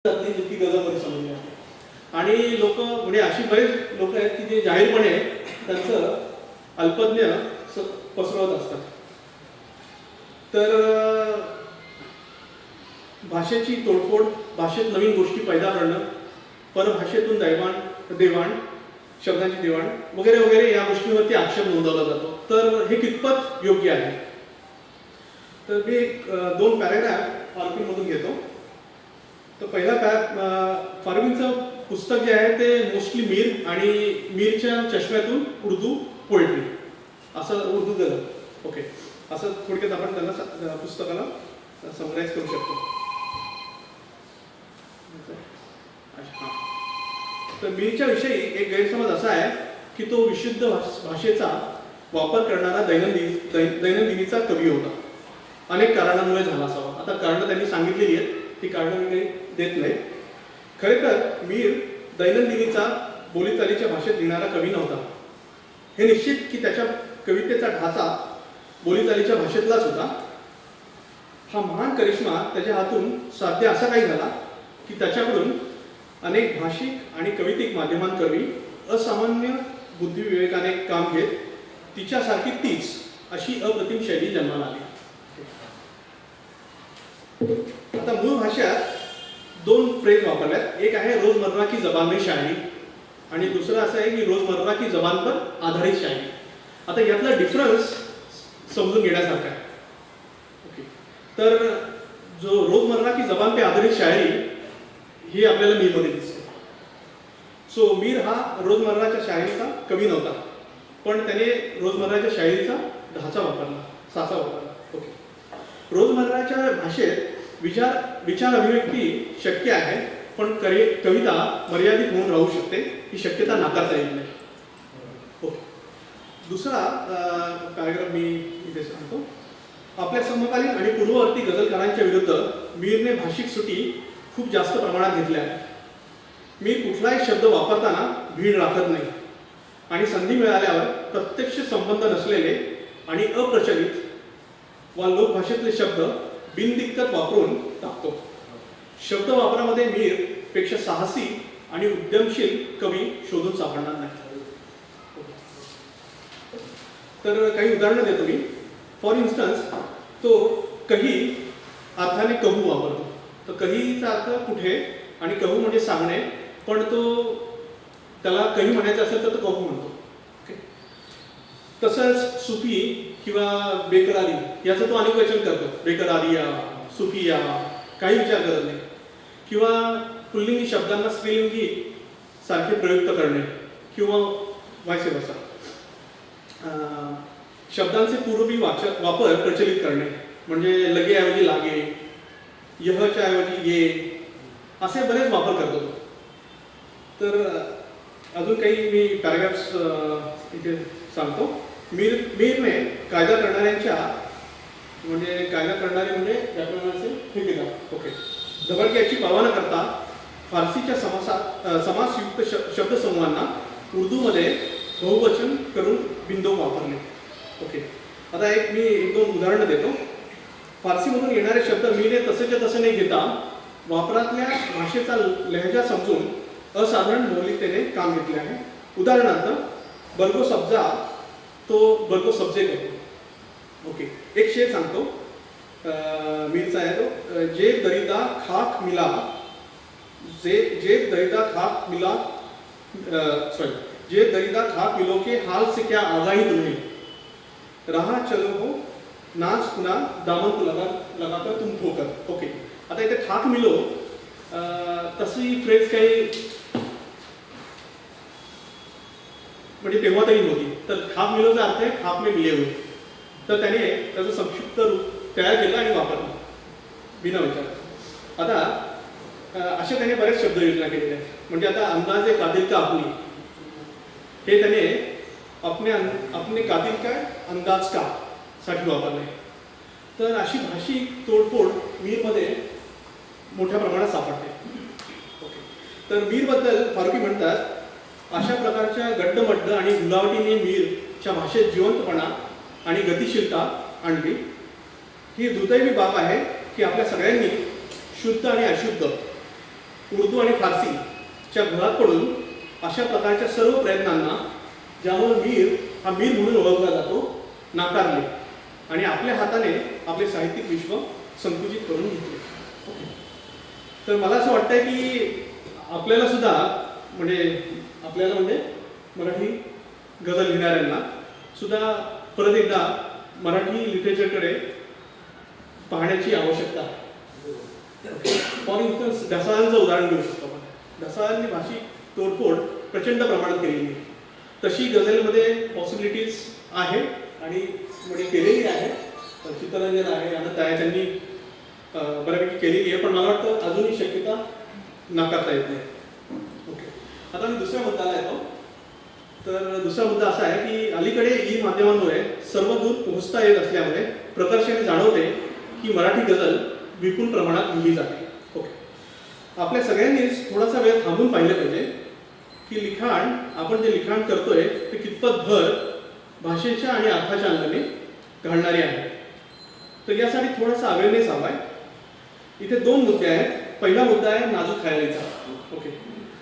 ती गजलमध्ये समजली आहे. आणि लोक म्हणजे अशी बरेच लोक आहेत की जे जाहीरपणे त्यांचं अल्पज्ञ पसरवत असतात. तर भाषेची तोडफोड, भाषेत नवीन गोष्टी पैदा करणं, परभाषेतून देवाण शब्दांची देवाण वगैरे वगैरे या गोष्टींवरती आक्षेप नोंदवला जातो. तर हे कितपत योग्य आहे? तर मी दोन पॅराग्राफ फार्मिंगमधून घेतो. तर पहिला फार्मिंगचं पुस्तक जे आहे ते मोस्टली मीर आणि मीरच्या चष्म्यातून उर्दू पोएट्री असं उर्दू गझल. ओके, असं थोडक्यात आपण त्यांना पुस्तकाला समराईज करू शकतो. तर मीरच्या विषयी एक गैरसमज असा आहे की तो विशुद्ध भाषेचा वापर करणारा दैनंदिनीचा कवी होता. अनेक कारणांमुळे झाला असावा. आता कारणं त्यांनी सांगितलेली आहेत, ती कारणं मी देत नाही. खरे तर मीर दैनंदिनीचा बोलीचालीच्या भाषेत लिहिणारा कवी नव्हता. हे निश्चित की त्याच्या कवितेचा ढाचा बोलीचालीच्या भाषेतलाच होता. हा महान करिश्मा त्याच्या हातून साध्य असा काही झाला की त्याच्याकडून अनेक भाषिक आणि कवितिक माध्यमांकरवी असामान्य बुद्धिविवेकाने काम घेत तिच्यासारखी तीच अशी अप्रतिम शैली जन्माला आली. आता मूळ भाषेत दोन फ्रेज वापरल्यात. एक आहे रोजमर्रा की जबान में शायरी आणि दुसरं असं आहे की रोजमर्रा की जबान पर आधारित शायरी. आता यातला डिफरन्स समजून घेण्यासारखा आहे. ओके, तर जो रोजमर्रा की जबान पे आधारित शायरी ही आपल्याला मीरमध्ये दिसते. सो मीर हा रोजमर्राच्या शायरीचा कवी नव्हता, पण त्याने रोजमर्राच्या शायरीचा ढाचा वापरला, साचा वापरला. ओके, रोजमर्राच्या भाषेत विचार अभिव्यक्ती शक्य आहे, पण कविता मर्यादित होऊन राहू शकते, ही शक्यता नाकारता येत नाही. ओके, दुसरा पॅराग्राफ मी इथे सांगतो. आपल्या समकालीन आणि पूर्ववर्ती गझलकारांच्या विरुद्ध मीरने भाषिक सुटी खूप जास्त प्रमाणात घेतल्या आहेत. मीर कुठलाही शब्द वापरताना भीड राखत नाही आणि संधी मिळाल्यावर प्रत्यक्ष संबंध नसलेले आणि अप्रचलित वा लोकभाषेतले शब्द बिनदिक्कत वापरून टाकतो. शब्द वापरामध्ये मीर पेक्षा साहसी आणि उद्यमशील कवी शोधून सापडणार नाही. तर काही उदाहरणं देतो मी. फॉर इन्स्टन्स, तो कही अर्थाने कहू वापरतो. तर कहीचा अर्थ कुठे आणि कहू म्हणजे सांगणे, पण तो त्याला कही म्हणायचं असेल तर तो कहू म्हणतो. ओके, तसंच सुफी किंवा बेकरारी याचं तो अनेकवचन करतो. बेकरारिया, सुफिया, काही विचार करत नाही. किंवा पुल्लिंगी शब्दांना स्त्रीलिंगी सारखे प्रयुक्त करणे किंवा व्हायसे वर्सा. शब्दांचे पूर्वी वापर प्रचलित करणे, म्हणजे लगेऐवजी लागे, यहच्या ऐवजी ये, असे बरेच वापर करतो. तर अजून काही मी पॅराग्राफ्स इथे सांगतो. मीरने कायदा करणारे म्हणजे ठेकेदार. ओके, दबडक्याची पर्वा न करता फारसीच्या समासयुक्त शब्दसमूहांना उर्दूमध्ये बहुवचन करून बिंदू वापरणे. ओके, आता मी एक दोन उदाहरणं देतो. फारसीमधून येणारे शब्द मीने तसेच्या तसे नाही घेता वापरातल्या भाषेचा लहजा समजून असाधारण मौलिकतेने काम घेतले आहे. उदाहरणार्थ, बर्गो सब्जा तो बर्गो सब्जे करतो. ओके, एक शेर सांगतो मीरचा आहे तो. जे दरिदा खाक मिला जे दरिदा खाक मिलो के हाल से क्या आगाही तुम्हें, रहा चलो हो नाच पुन्हा दामन को लगाकर तुम ठोकर. ओके, आता इथे खाक मिलो तशी फ्रेज काही म्हणजे तेव्हा तरी नव्हती. तर खाक मिलोचा अर्थ आहे खाक में मिले हुए. तर त्याने त्याचं संक्षिप्त रूप तयार केलं आणि वापरलं बिना विचार. आता अशा त्याने बरेच शब्द योजना केलेल्या आहेत. म्हणजे आता अंदाजे कादिल का अपनी, हे त्याने अपने कादिल का अंदाज का साठी वापरले. तर अशी भाषिक तोडफोड मीरमध्ये मोठ्या प्रमाणात सापडते. ओके, तर मीरबद्दल फारुकी म्हणतात, अशा प्रकारच्या गड्डमड्ड आणि गुलावटीने मीरच्या भाषेत जिवंतपणा आणि गतिशीलता आणली. ही दुर्दैवी बाब आहे की आपल्या सगळ्यांनी शुद्ध आणि अशुद्ध उर्दू आणि फारसीच्या घरात पडून अशा प्रकारच्या सर्व प्रयत्नांना, ज्यामुळे मीर हा मीर म्हणून ओळखला जातो, नाकारले आणि आपल्या हाताने आपले साहित्यिक विश्व संकुचित करून घेतले. तर मला असं वाटतंय की आपल्याला सुद्धा म्हणजे मराठी गझल लिहिणाऱ्यांना सुद्धा परत एकदा मराठी लिटरेचरकडे पाहण्याची आवश्यकता आहे. फॉर इन्स्टन्स ढसाळांचं उदाहरण घेऊ शकतो आपण. ढसाळांनी भाषिक तोडफोड प्रचंड प्रमाणात केलेली आहे. तशी गझलमध्ये पॉसिबिलिटीज आहे आणि म्हणजे केलेली आहे. चित्तरंजन आहे, अनंत आहे, त्यांनी बऱ्यापैकी केलेली आहे, पण मला वाटतं अजूनही शक्यता नाकारता येत नाही. ओके, आता मी दुसऱ्या मुद्द्याला येतो. तर दुसरा मुद्दा असा आहे की अलीकडे ई माध्यमांमुळे सर्व दूर पोहोचता येत असल्यामुळे प्रकर्षाने जाणवते की मराठी गझल विपुल प्रमाणात लिहिली जाते. ओके, आपल्या सगळ्यांनीच थोडासा वेळ थांबून पाहिलं पाहिजे की लिखाण, आपण जे लिखाण करतोय ते कितपत भर भाषेच्या आणि अर्थाच्या अंगाने घालणारे आहे. तर यासाठी थोडासा अवेअरनेस हवा आहे. इथे दोन मुद्दे आहेत. पहिला मुद्दा आहे नाजूक खयालीचा. ओके,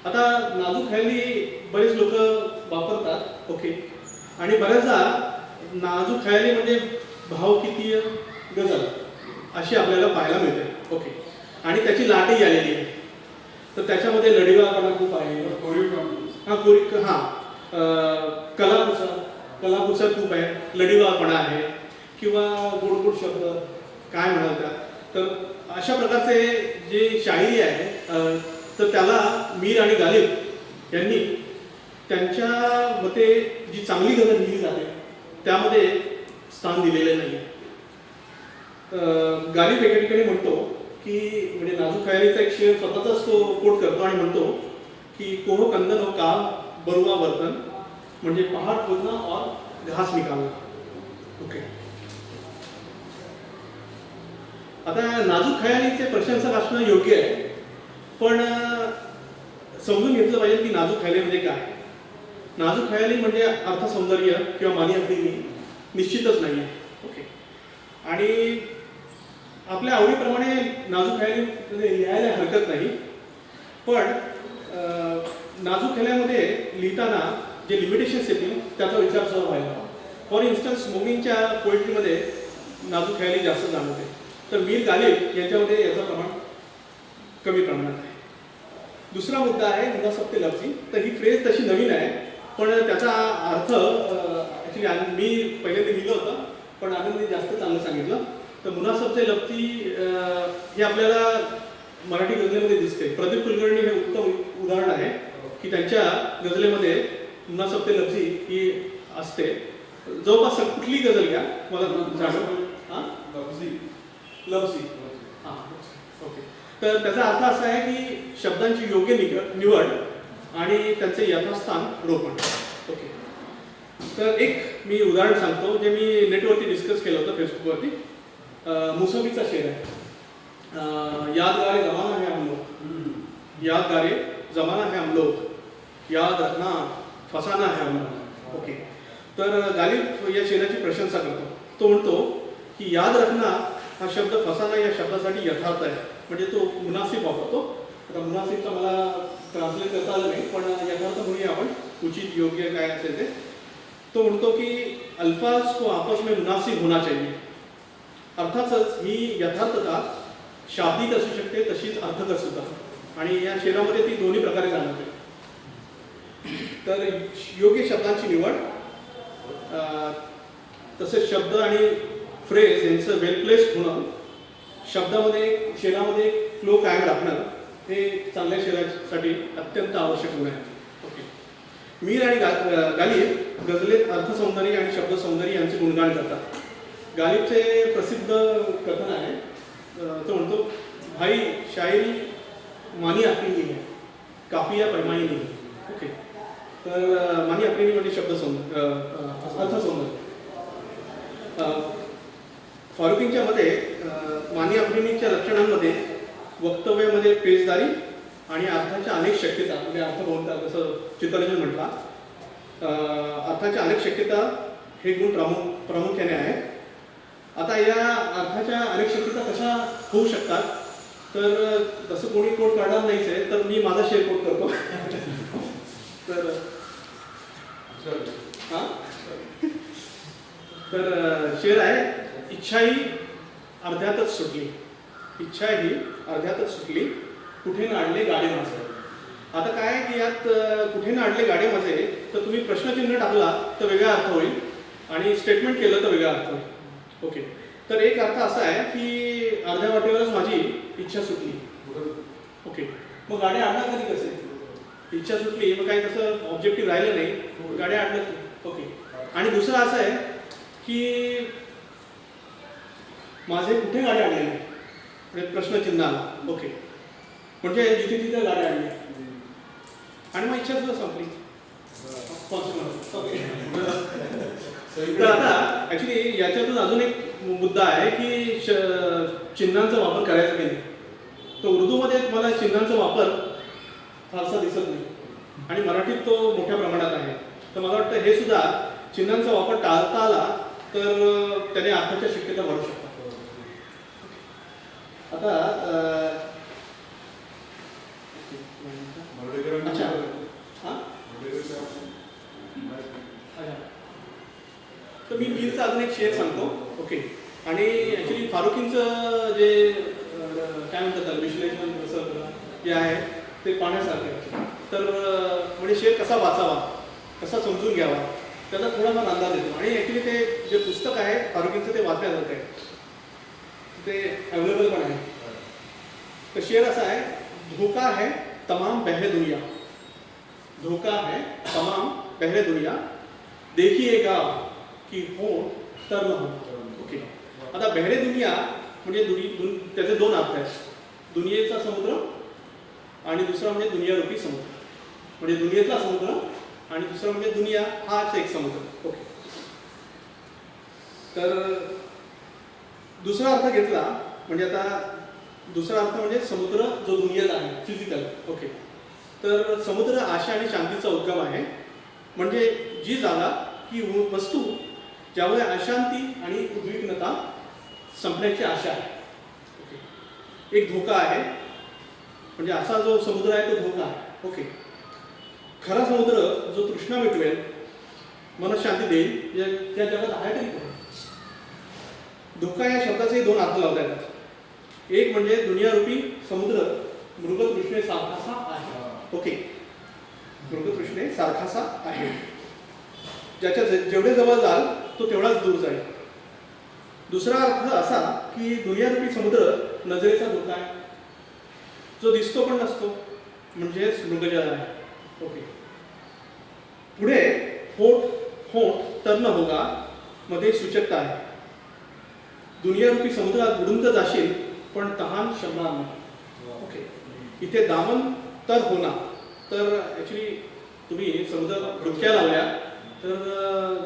आता नाजूक खयाली बरेच लोक वापरतात. ओके, आणि बऱ्याचदा नाजूक खयाली म्हणजे भावगीतीय गझल अशी आपल्याला पाहायला मिळते. ओके, आणि त्याची लाटही आलेली आहे. तर त्याच्यामध्ये लढीवाळपणा खूप आहे, कलाकुसर खूप आहे, लढीवाळपणा आहे किंवा गोडगोड शब्द काय म्हणाल त्या. तर अशा प्रकारचे जे शायरी आहे तर त्याला मीर आणि गालिब यांनी त्यांच्या मते जी चांगली गझल लिहिली जाते त्यामध्ये स्थान दिलेलं नाही. गालिब एका ठिकाणी म्हणतो की म्हणजे नाजूक खयालीचा एक शेर स्वतःचाच तो कोट करतो आणि म्हणतो की कोह कंदन हो का बरुआ बर्तन म्हणजे पहाड खोदना और घास निकालना. ओके, आता नाजूक खयालीचे प्रशंसक असणं योग्य आहे, पण समजून घेतलं पाहिजे की नाजूक खयाली म्हणजे काय. नाजूक खयाली म्हणजे अर्थसौंदर्य किंवा मानी अफिनी निश्चितच नाही आहे. ओके, आणि आपल्या आवडीप्रमाणे नाजूक खयाली लिहायला हरकत नाही, पण नाजूक खयालीमध्ये लिहिताना जे लिमिटेशन्स येतील त्याचा विचार सुद्धा व्हायला हवा. फॉर इन्स्टन्स मोमीनच्या पोएट्रीमध्ये नाजूक खयाली जास्त जाणवते, तर मीर गालिब यांच्यामध्ये याचं प्रमाण कमी प्रमाणात आहे. दुसरा मुद्दा आहे मुनासब लफ्जी. तर ही फ्रेज तशी नवीन आहे, पण त्याचा अर्थ ॲक्च्युली मी पहिल्यांदा लिहिलं होतं, पण आनंदने जास्त चांगलं सांगितलं. तर मुनासबचे लफ्जी हे आपल्याला मराठी गझलेमध्ये दिसते. प्रदीप कुलकर्णी हे उत्तम उदाहरण आहे की त्यांच्या गझलेमध्ये मुनासबते लफ्जी ही असते. जवळपास कुठली गझल घ्या मला लफ्जी. हां, ओके. तर त्याचा अर्थ असा आहे की शब्दांची योग्य निवड आणि त्यांचे यथास्थान रोपण. ओके, तर एक मी उदाहरण सांगतो जे मी नेटवरती डिस्कस केलं होतं फेसबुकवरती. मुसंबीचा शेर आहे. यादगारे जमाना है हम लोग, यादगारे जमाना है हम लोग, याद रखना फसाना है हम लोग. ओके, तर गालिब या शेराची प्रशंसा करतो. तो म्हणतो की याद रखना हा शब्द फसाना या शब्दासाठी यथार्थ आहे, म्हणजे तो मुनासिब वापरतो. आता मुनासिबचा मला ट्रान्सलेट करता आलं नाही, पण यथार्थ म्हणूया आपण, उचित योग्य काय असेल ते. तो म्हणतो की अल्फाज को आपस में मुनासिब होना चाहिए. अर्थातच ही यथार्थता शाब्दिक असू शकते तशीच अर्थगत सुद्धा, आणि या शेरामध्ये ती दोन्ही प्रकारे जाणवते. तर योग्य शब्दांची निवड, तसेच शब्द आणि फ्रेज यांचं वेल प्लेस्ड होणं, शब्दामध्ये शेरामध्ये फ्लो कायम राखणं हे चांगल्या शेरासाठी अत्यंत आवश्यक गुण आहे. ओके, मीर आणि गालिब गझलेत अर्थसौंदर्य आणि शब्दसौंदर्य यांचे गुणगान करतात. गालिबचे प्रसिद्ध कथन आहे, तो म्हणतो भाई शायरी मानी अफरीनी है, काफिया पैमानी नहीं. ओके, तर मानी अफरीनी म्हणजे अर्थसौंदर्य. फारुकींच्या मते मानी अफरीनीच्या लक्षणांमध्ये वक्तव्यामध्ये पेचदारी आणि अर्थाच्या अनेक शक्यता, म्हणजे अर्थ बोलतात जसं चित्तरंजन म्हटला, अर्थाच्या अनेक शक्यता हे गुण प्रामुख्याने आहेत. आता या अर्थाच्या अनेक शक्यता कशा होऊ शकतात तर तसं कोणी कोड काढणार नाहीच आहे, तर मी माझा शेअर कोड करतो. तर हां तर शेअर आहे, इच्छा ही अर्ध्यातच सुटली, इच्छा ही अर्ध्यातच सुटली, कुठे नाडले गाडे माझे. आता काय आहे की यात कुठे नाडले गाडे माझे, तर तुम्ही प्रश्नचिन्ह टाकला तर वेगळा अर्थ होईल आणि स्टेटमेंट केलं तर वेगळा अर्थ होईल. ओके, तर एक अर्थ असा आहे की अर्ध्या वाटेवरच माझी इच्छा सुटली. ओके, मग गाड्या आणणार कधी कसे? इच्छा सुटली मग काही तसं ऑब्जेक्टिव्ह राहिलं नाही, गाड्या आणलं. ओके, आणि दुसरं असं आहे की माझे कुठे गाड्या आणलेले म्हणजे प्रश्नचिन्ह आला. ओके, म्हणजे जिथे तिथे गाड्या आणल्या आणि मग इच्छा सुद्धा संपली. तर आता ऍक्च्युली याच्यातून अजून एक मुद्दा आहे की चिन्हांचा वापर करायचा की नाही. तो उर्दूमध्ये मला चिन्हांचा वापर फारसा दिसत नाही आणि मराठीत तो मोठ्या प्रमाणात आहे. तर मला वाटतं हे सुद्धा चिन्हांचा वापर टाळता आला तर त्याने अर्थाच्या शक्यता वाढू शकतात. आता अच्छा हां तर मी मीरचा अजून एक शेअर सांगतो. ओके, आणि ॲक्च्युली फारुकींचं जे काय म्हणतात त्याला विश्लेषण कसं जे आहे ते पाहण्यासारखं आहे. तर म्हणजे शेअर कसा वाचावा, कसा समजून घ्यावा त्याचा थोडाफार अंदाज येतो. आणि ॲक्च्युली ते जे पुस्तक आहे फारुकींचं ते वाचण्यासारखं आहे, ते अवेलेबल पण आहे. तर शेअर असा आहे, धोका है तमाम बहरे दुनिया, धोका है तमाम बहरे दुनिया, देखिएगा की हो तर न हो. ओके, आता बहरे दुनिया म्हणजे त्याचे दोन अर्थ आहेत. दुनियेचा समुद्र आणि दुसरा म्हणजे दुनियारूपी समुद्र. म्हणजे दुनियेतला समुद्र आणि दुसरा म्हणजे दुनिया हाच एक समुद्र. ओके, तर दुसरा अर्थ घेतला म्हणजे आता दुसरा अर्थ म्हणजे समुद्र जो दुनियेत आहे फिजिकल. ओके, तर समुद्र आशा आणि शांतीचा उद्गम आहे. म्हणजे जी जागा की वस्तू ज्यामुळे अशांती आणि उद्विग्नता संपण्याची आशा आहे. ओके, एक धोका आहे म्हणजे असा जो समुद्र आहे तो धोका आहे. ओके, खरा समुद्र जो तृष्णा मिटवेल, मनशांती देईल, त्या जगात आहे तरी कोण? धोका या शब्दाचे दोन अर्थ लावता येतात. एक म्हणजे दुनियारूपी समुद्र मृगतृष्णे सारखासा आहे. ओके, मृगतृष्णे सारखासा आहे, ज्याच्या जेवढे जवळ जाल तो तेवढाच दूर जाईल. दुसरा अर्थ असा की दुनियारूपी समुद्र नजरेचा धोका आहे, जो दिसतो पण नसतो, म्हणजेच मृगजल आहे. ओके, पुढे होठ होठ तर न होगा मध्ये सूचकता आहे. दुनियारूपी समुद्रात बुडून तर जाशील पण तहान शमणार नाही. ओके, इथे दामन तर होणार, तर ॲक्च्युली तुम्ही समुद्र डुबक्या लावल्या तर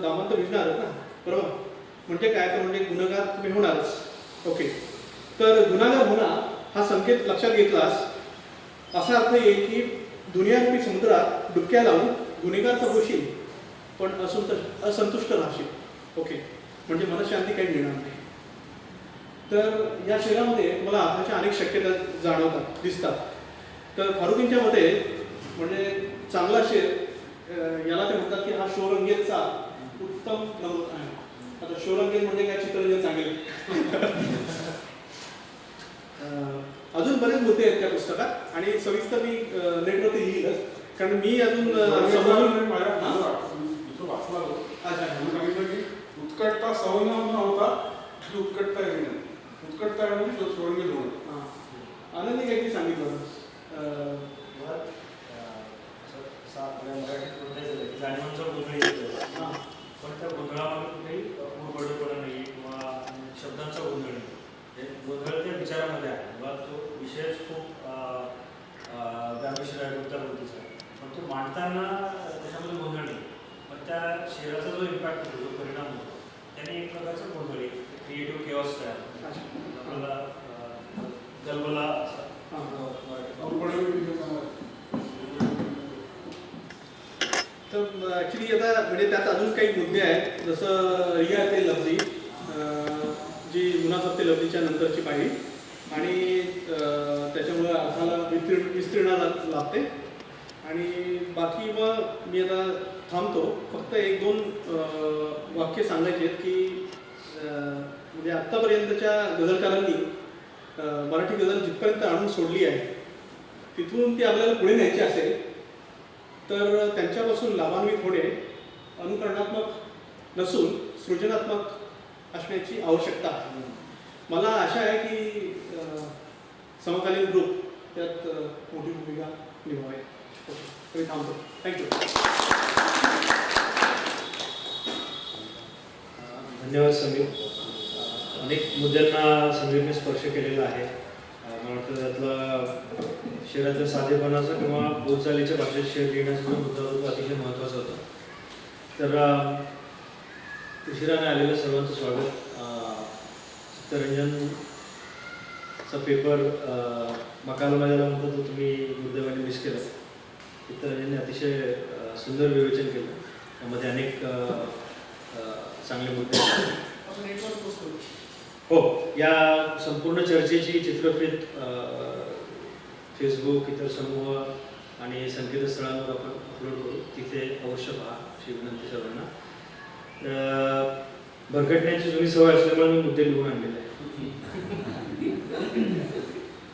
दामन तर भिजणारच ना, बरोबर. म्हणजे काय, तर म्हणजे गुन्हेगार तुम्ही होणारच. ओके, तर गुन्हेगार होणार हा संकेत लक्षात घेतलास असा अर्थ येईल की दुनियारूपी समुद्रात डुबक्या लावून गुन्हेगार तर होशील पण असंतुष्ट राहशील. ओके, म्हणजे मनशांती काही मिळणार नाही. तर या शेरामध्ये तुम्हाला अर्थाच्या अनेक शक्यता जाणवतात, दिसतात. तर फारुकींच्या मते म्हणजे चांगला शेर याला ते म्हणतात की हा शोरंगेतचा उत्तम नमुना आहे. आता शोरंगेत म्हणजे काय, चित्ररंजन सांगेल. अजून बरेच मुद्दे आहेत त्या पुस्तकात आणि सविस्तर मी नेटवरती लिहिलंच, कारण मी अजून समजून वाचला सांगितलं की उत्कटता सवना होता, उत्कटता येणे, उत्कटता येणे शोरंगेत होणं. आनंदी काहीतरी सांगितलं. जाणीवांचा गोंधळ येतो, पण त्या गोंधळामध्ये काही उडबडपणा नाही किंवा शब्दांचा गोंधळ नाही. गोंधळ त्या विचारामध्ये आहे किंवा तो विषयच खूप व्यापीशीर आहे, गुंतागुंतीचा आहे, पण तो मांडताना त्याच्यामध्ये गोंधळ नाही. पण त्या शेराचा जो इम्पॅक्ट होतो, जो परिणाम होतो, त्याने एक प्रकारचा गोंधळ आहे, क्रिएटिव्ह केऑस तयार आपल्याला गलबला तर ॲक्च्युली आता म्हणजे त्यात अजून काही मुद्दे आहेत, जसं रिया ते लफ्जी जी मुनाफत ते लफ्जीच्या नंतरची पाहिली, आणि त्याच्यामुळे अर्थाला विस्तीर्ण लाभते. आणि बाकी मग मी आता थांबतो. फक्त एक दोन वाक्य सांगायचे आहेत की म्हणजे आत्तापर्यंतच्या गझलकारांनी मराठी गझल जिथपर्यंत आणून सोडली आहे तिथून ती आपल्याला पुढे न्यायची असेल तर त्यांच्यापासून लाभान्वित होणे अनुकरणात्मक नसून सृजनात्मक असण्याची आवश्यकता आहे. मला आशा आहे की समकालीन ग्रुप त्यात मोठी भूमिका निभावेल. मी थांबतो. थँक्यू. धन्यवाद समीर. अनेक मुद्द्यांना समीरने स्पर्श केलेला आहे. मला वाटतं त्यातला शेराच्या साधेपणाचा किंवा बोलचालीच्या भाषेत शेर लिहिण्याचा जो मुद्दा होता तो अतिशय महत्त्वाचा होता. तर उशिराने आलेलं सर्वांचं स्वागत. चित्तरंजनचा पेपर मकाल माझ्याला म्हणतो तो तुम्ही दुर्दैवाने मिस केला. चित्तरंजनने अतिशय सुंदर विवेचन केलं. त्यामध्ये अनेक चांगले मुद्दे. हो, या संपूर्ण चर्चेची चित्रफित फेसबुक, इतर समूह आणि संकेतस्थळांवर आपण अपलोड करू. तिथे अवश्य पहा अशी विनंती सर्वांना. भरकटण्याची जुनी सवय असल्यामुळे मी मुद्दे लिहून आणलेले आहे.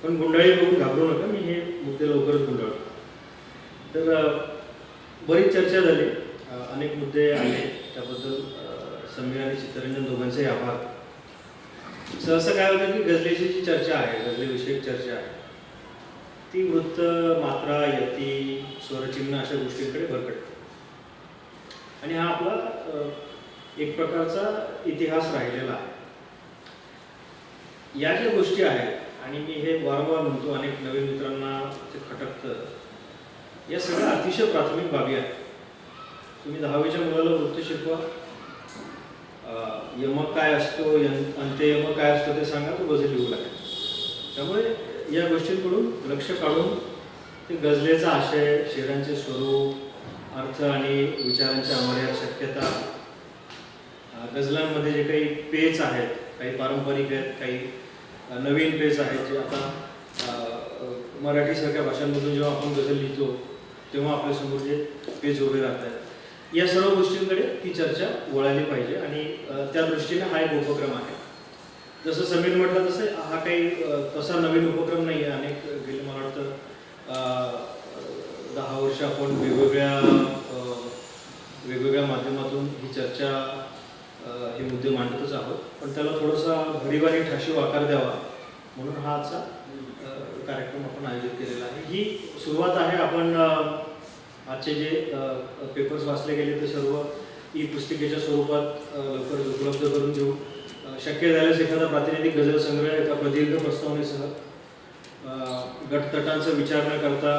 पण गुंडाळी बघून घाबरू नका, मी हे मुद्दे लवकरच गुंडाळतो. तर बरीच चर्चा झाली, अनेक मुद्दे आले. त्याबद्दल समीर आणि चित्तरंजन दोघांचेही आभार. सहसा काय होतं की गझलेची जी चर्चा आहे, गझलेविषयक चर्चा आहे, ती वृत्त, मात्रा, यती, स्वरचिन्ह अशा गोष्टींकडे भरकटते. आणि हा आपला एक प्रकारचा इतिहास राहिलेला आहे. या ज्या गोष्टी आहेत आणि मी हे वारंवार म्हणतो, अनेक नवीन मित्रांना ते खटकतं, या सगळ्या अतिशय प्राथमिक बाबी आहेत. तुम्ही 10वीच्या मुलाला वृत्त शिकवा, यमक काय असतो, अंत्ययमक काय असतो ते सांगा, तो गझल लिहू लागेल. त्यामुळे या गोष्टींकडून लक्ष काढून ते गझलेचा आशय, शेरांचे स्वरूप, अर्थ आणि विचारांची अमर्याद शक्यता, गझलांमध्ये जे काही पेच आहेत, काही पारंपरिक आहेत, काही नवीन पेच आहेत, जे आता मराठीसारख्या भाषांमधून जेव्हा आपण गझल लिहितो तेव्हा आपल्यासमोर जे पेज उभे राहतात, या सर्व गोष्टींकडे ती चर्चा वळाली पाहिजे. आणि त्या दृष्टीने हा एक उपक्रम आहे. जसं समीर म्हटलं तसं हा काही तसा नवीन उपक्रम नाही आहे. अनेक गेले मला वाटतं 10 वर्ष आपण वेगवेगळ्या माध्यमातून ही चर्चा, हे मुद्दे मांडतच आहोत. पण त्याला थोडासा भडीवारी ठाशीव आकार द्यावा म्हणून हा आजचा कार्यक्रम आपण आयोजित केलेला आहे. ही सुरुवात आहे. आपण आजचे जे पेपर्स वाचले गेले ते सर्व ई पुस्तिकेच्या स्वरूपात लवकरच उपलब्ध करून देऊ. शक्य झाल्यास एखादा प्रातिनिधिक गझल संग्रह एका प्रदीर्घ प्रस्तावनेसह गटतटांचा विचार न करता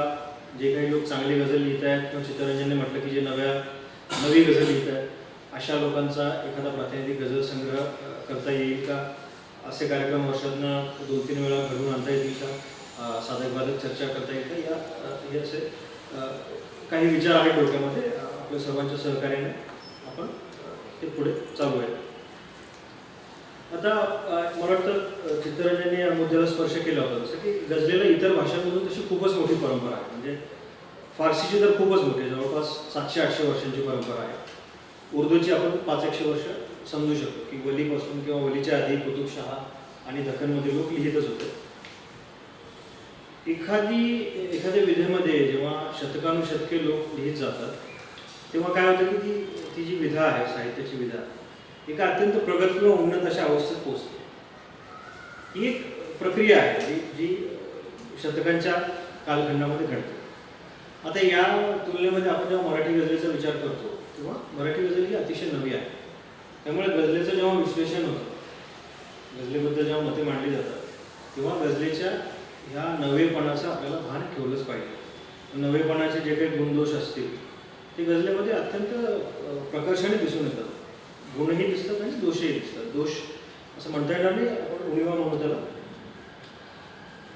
जे काही लोक चांगली गझल लिहित आहेत किंवा चित्तरंजनने म्हटलं की जे नवी गझल लिहित आहेत अशा लोकांचा एखादा प्रातिनिधिक गझल संग्रह करता येईल का, असे कार्यक्रम वर्षातनं 2-3 वेळा घडवून आणता येतील का, साधक बाधक चर्चा करता येईल का, हे असे काही विचार आहेत डोक्यामध्ये. आपल्या सर्वांच्या सहकार्याने आपण ते पुढे चालू आहे. आता मला वाटतं चित्तरंजनने या मुद्द्याला स्पर्श केला होता, जसं की गझलेला इतर भाषांमधून तशी खूपच मोठी परंपरा आहे. म्हणजे फारसीची तर खूपच मोठी आहे, जवळपास 700-800 वर्षांची परंपरा आहे. उर्दूची आपण 500-100 वर्ष समजू शकतो की वलीपासून किंवा वलीच्या आधी कुतुबशहा आणि दख्खनमध्ये लोक लिहितच होते. एखाद्या विधेमध्ये जेव्हा शतकानुशतके लोक लिहित जातात तेव्हा काय होतं की ती जी विधा आहे, साहित्याची विधा, एका अत्यंत प्रगत किंवा उन्नत अशा अवस्थेत पोहोचते. ही एक प्रक्रिया आहे जी शतकांच्या कालखंडामध्ये घडते. आता या तुलनेमध्ये आपण जेव्हा मराठी गझलेचा विचार करतो तेव्हा मराठी गझल ही अतिशय नवी आहे. त्यामुळे गझलेचं जेव्हा विश्लेषण होतं, गझलेबद्दल जेव्हा मते मांडली जातात तेव्हा गझलेच्या ह्या नवेपणाचं आपल्याला भान ठेवलंच पाहिजे. नवेपणाचे जे काही गुणदोष असतील ते गझलेमध्ये अत्यंत प्रकर्षाने दिसून येतात. गुणही दिसतात आणि दोषही दिसतात. दोष असं म्हणता येणार नाही, आपण उणिवा म्हणू त्याला.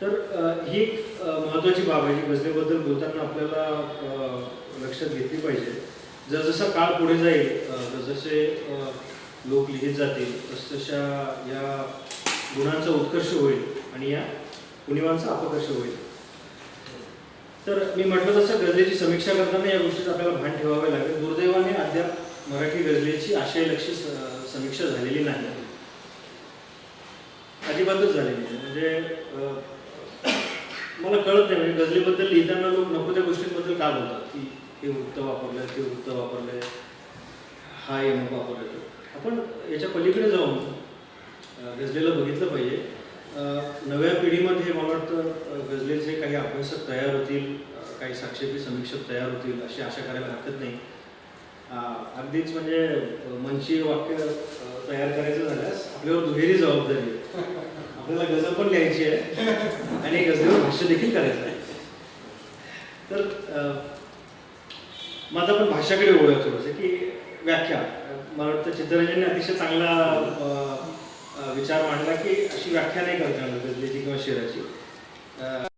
तर ही एक महत्त्वाची बाब आहे जी गझलेबद्दल बोलताना आपल्याला लक्षात घेतली पाहिजे. जसजसा काळ पुढे जाईल, जसजसे लोक लिहित जातील तसतशा या गुणांचा उत्कर्ष होईल आणि या उणिवांचा अपकर्ष होईल. तर मी म्हटलं तसं गझलेची समीक्षा करताना या गोष्टीचं आपल्याला भान ठेवावे लागेल. दुर्दैवाने अद्याप मराठी गझलेची आशयलक्षी समीक्षा झालेली नाही, अजिबातच झालेली नाही. म्हणजे मला कळत नाही, म्हणजे गझलेबद्दल लिहिताना लोक नको त्या गोष्टींबद्दल का बोलतात, की हे वृत्त वापरलं, ते वृत्त वापरलंय, हा यमक वापरलं. आपण याच्या पलीकडे जाऊन गझलेला बघितलं पाहिजे. नव्या पिढीमध्ये मला वाटतं गझलेचे काही अभ्यासक तयार होतील, काही साक्षेपी समीक्षक तयार होतील अशी आशा करायला हरकत नाही. अगदीच म्हणजे मनची वाक्य तयार करायचं झाल्यास आपल्यावर दुहेरी जबाबदारी आहे. आपल्याला गझल पण लिहायची आहे आणि गझलेवर भाष्य देखील करायचं आहे. तर मग आता आपण भाषाकडे वळूया थोडंसं, की व्याख्या. मला वाटतं चित्तरंजनने अतिशय चांगला विचार मांडला की अशी व्याख्या नाही करता येणार गझलेची किंवा शेराची.